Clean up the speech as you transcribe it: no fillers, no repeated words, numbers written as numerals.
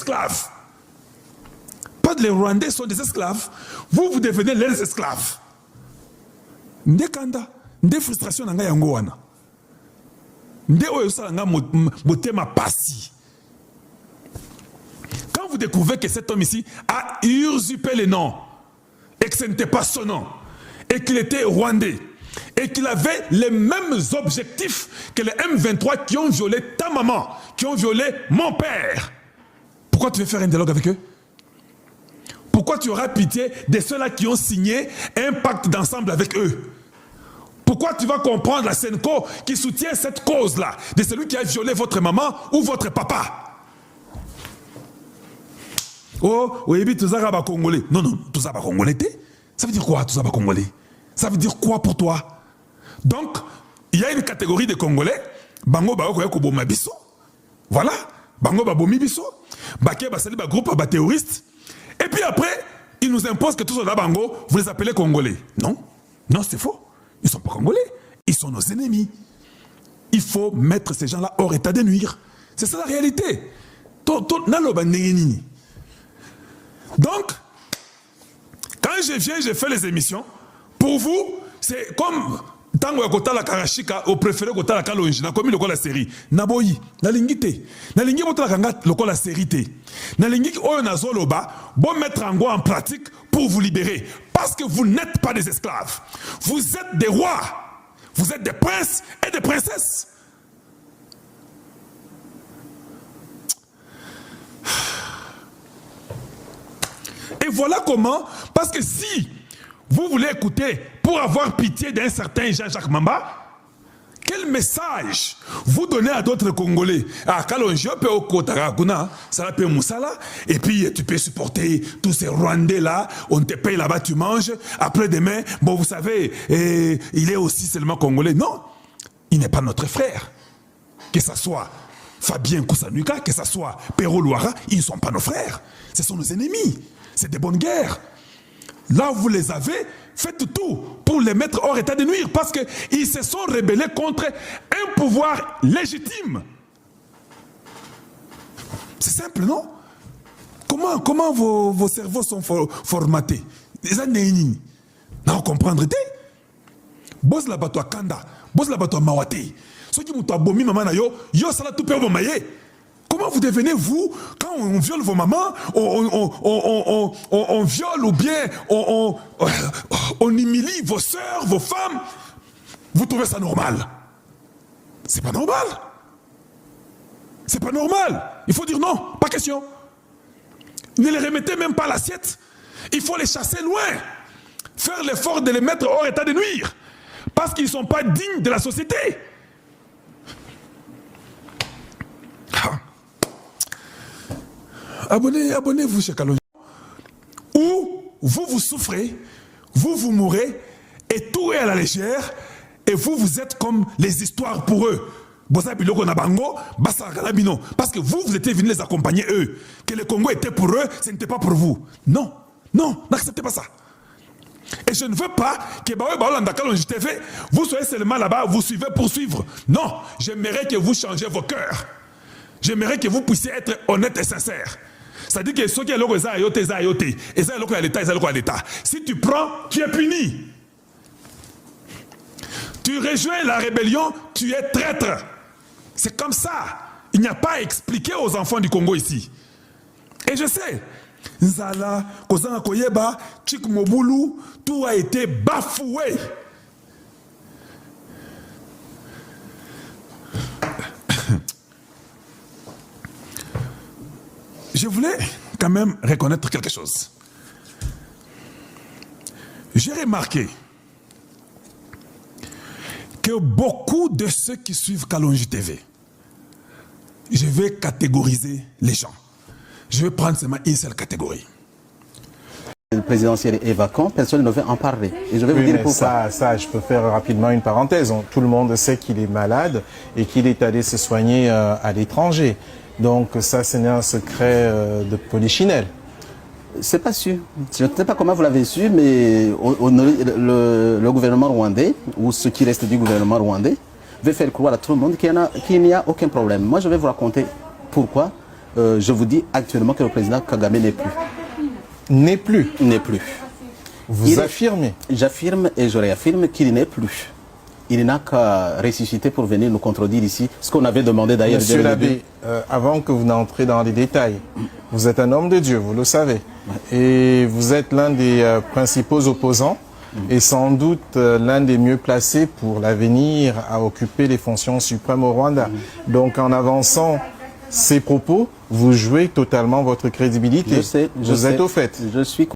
esclaves. Pas les Rwandais sont des esclaves. Vous, vous devenez leurs esclaves. Nde kanda, nde frustration nanga yango wana. Nde oyo salanga motema pasi. Quand vous découvrez que cet homme ici a usurpé les noms, et que ce n'était pas son nom, et qu'il était rwandais, et qu'il avait les mêmes objectifs que les M23 qui ont violé ta maman, qui ont violé mon père, pourquoi tu veux faire un dialogue avec eux? Pourquoi tu auras pitié de ceux-là qui ont signé un pacte d'ensemble avec eux? Pourquoi tu vas comprendre la Senko qui soutient cette cause-là, de celui qui a violé votre maman ou votre papa? Oh, oui, tous les Congolais. Non, non, tous les Congolais. Ça veut dire quoi, tous les Congolais? Ça veut dire quoi pour toi? Donc, il y a une catégorie de Congolais. Bango ba ko boma biso. Voilà. Bango ba bomi biso. Baké ba sali ba groupe ba terroriste. Et puis après, ils nous imposent que tous les Bango, vous les appelez Congolais. Non, non, c'est faux. Ils ne sont pas Congolais. Ils sont nos ennemis. Il faut mettre ces gens-là hors état de nuire. C'est ça la réalité. Donc, quand je viens, je fais les émissions. Pour vous, c'est comme tango kota la karashika au préféré kota la kalonji na komi lokola série naboyi na lingite na lingi kota la kanga lokola série té na lingi oyo nazoloba bon mettre en pratique pour vous libérer parce que vous n'êtes pas des esclaves, vous êtes des rois, vous êtes des princes et des princesses. Et voilà comment, parce que si vous voulez écouter pour avoir pitié d'un certain Jean-Jacques Mamba, quel message vous donnez à d'autres Congolais? Ah, Kalonjo peut au Kotaraguna, ça peut Moussala, et puis tu peux supporter tous ces Rwandais là, on te paye là-bas, tu manges, après demain, bon vous savez, il est aussi seulement Congolais. Non, il n'est pas notre frère. Que ce soit Fabien Koussanuka, que ce soit Perro Louara, ils ne sont pas nos frères. Ce sont nos ennemis. C'est des bonnes guerres. Là où vous les avez, faites tout pour les mettre hors état de nuire parce qu'ils se sont rebellés contre un pouvoir légitime. C'est simple, non? Comment vos cerveaux sont formatés? Les années, non, comprendre. Boss la bato Kanda, boss la bato Mawate. Ceux qui m'ont abomi maman na yo sala tout peur bomaye. Comment vous devenez, vous, quand on viole vos mamans, on viole ou bien on humilie vos sœurs, vos femmes, vous trouvez ça normal? C'est pas normal. C'est pas normal. Il faut dire non, pas question. Ne les remettez même pas à l'assiette. Il faut les chasser loin. Faire l'effort de les mettre hors état de nuire. Parce qu'ils ne sont pas dignes de la société. Abonnez-vous chez Kalonji. Ou vous souffrez, vous mourrez, et tout est à la légère, et vous êtes comme les histoires pour eux. Parce que vous étiez venus les accompagner eux. Que le Congo était pour eux, ce n'était pas pour vous. Non, non, n'acceptez pas ça. Et je ne veux pas que vous soyez seulement là-bas, vous suivez pour suivre. Non, j'aimerais que vous changez vos cœurs. J'aimerais que vous puissiez être honnête et sincère. C'est-à-dire que ceux qui ont l'État, si tu prends, tu es puni. Tu rejoins la rébellion, tu es traître. C'est comme ça. Il n'y a pas à expliquer aux enfants du Congo ici. Et je sais, Nzala, Kozanga Koyeba, Chik Mobulu, tout a été bafoué. Je voulais quand même reconnaître quelque chose. J'ai remarqué que beaucoup de ceux qui suivent Kalonji TV, je vais catégoriser les gens. Je vais prendre seulement une seule catégorie. Le présidentiel est vacant, personne ne veut en parler. Et je vais vous dire pourquoi. Ça, je peux faire rapidement une parenthèse. Tout le monde sait qu'il est malade et qu'il est allé se soigner à l'étranger. Donc ça, ce n'est un secret de polichinelle. C'est pas sûr. Je ne sais pas comment vous l'avez su, mais le gouvernement rwandais, ou ce qui reste du gouvernement rwandais, veut faire croire à tout le monde qu'il n'y a aucun problème. Moi, je vais vous raconter pourquoi je vous dis actuellement que le président Kagame n'est plus. N'est plus. N'est plus. Vous affirmez. J'affirme et je réaffirme qu'il n'est plus. Il n'a qu'à ressusciter pour venir nous contredire ici, ce qu'on avait demandé d'ailleurs. Monsieur l'abbé, avant que vous n'entrez dans les détails, vous êtes un homme de Dieu, vous le savez. Et vous êtes l'un des principaux opposants et sans doute l'un des mieux placés pour l'avenir à occuper les fonctions suprêmes au Rwanda. Donc en avançant ces propos, vous jouez totalement votre crédibilité. Je sais, vous êtes au fait. Je suis